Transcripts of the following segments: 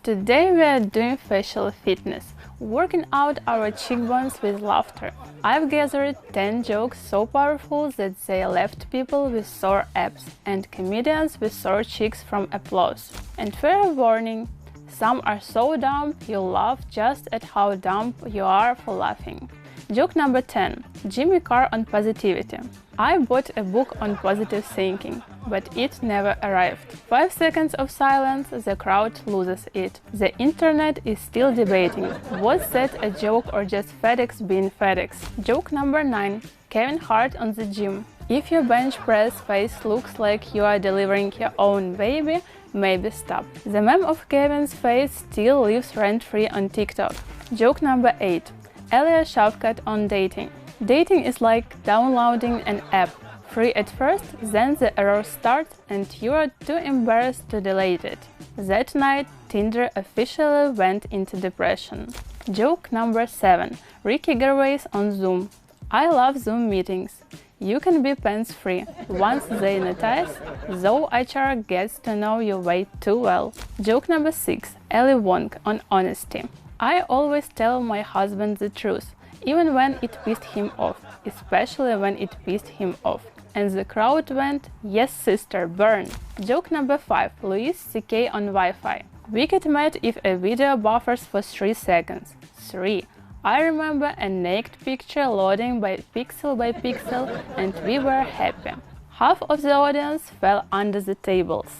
Today we are doing facial fitness, working out our cheekbones with laughter. I've gathered 10 jokes so powerful that they left people with sore abs and comedians with sore cheeks from applause. And fair warning, some are so dumb you'll laugh just at how dumb you are for laughing. Joke number 10. Jimmy Carr on positivity. I bought a book on positive thinking, but it never arrived. 5 seconds of silence, the crowd loses it. The internet is still debating, was that a joke or just FedEx being FedEx? Joke number 9. Kevin Hart on the gym. If your bench press face looks like you are delivering your own baby, maybe stop. The meme of Kevin's face still lives rent-free on TikTok. Joke number 8. Elia Shafkat on dating. Dating is like downloading an app. Free at first, then the error starts and you are too embarrassed to delete it. That night, Tinder officially went into depression. Joke number 7. Ricky Gervais on Zoom. I love Zoom meetings. You can be pants-free. Once they notice, though HR gets to know you way too well. Joke number 6. Ellie Wong on honesty. I always tell my husband the truth, even when it pissed him off, especially when it pissed him off. And the crowd went, yes sister, burn. Joke number 5. Louis C.K. on Wi-Fi. We get mad if a video buffers for 3 seconds. 3. I remember a naked picture loading by pixel and we were happy. Half of the audience fell under the tables.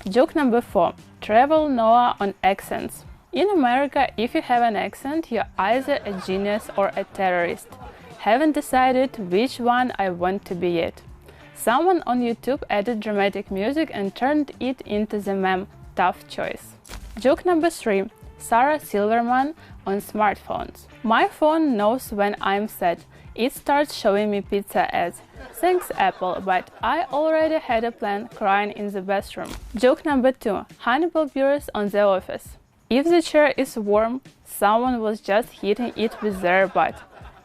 Joke number 4. Trevor Noah on accents. In America, if you have an accent, you're either a genius or a terrorist. Haven't decided which one I want to be yet. Someone on YouTube added dramatic music and turned it into the meme "Tough choice." Joke number 3. Sarah Silverman on smartphones. My phone knows when I'm sad. It starts showing me pizza ads. Thanks Apple, but I already had a plan crying in the bathroom. Joke number 2. Hannibal Buress on The Office. If the chair is warm, someone was just hitting it with their butt.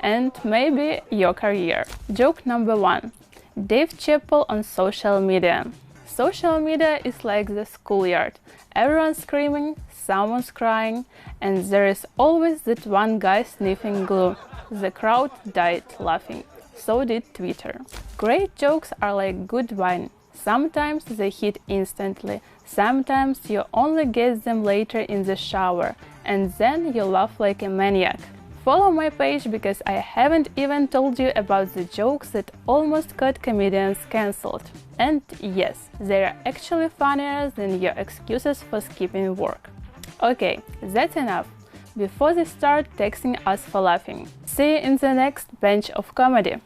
And maybe your career. Joke number 1. Dave Chappelle on social media. Social media is like the schoolyard. Everyone's screaming, someone's crying, and there is always that one guy sniffing glue. The crowd died laughing. So did Twitter. Great jokes are like good wine. Sometimes they hit instantly, sometimes you only get them later in the shower, and then you laugh like a maniac. Follow my page because I haven't even told you about the jokes that almost got comedians cancelled. And yes, they're actually funnier than your excuses for skipping work. Okay, that's enough. Before they start texting us for laughing. See you in the next bench of comedy.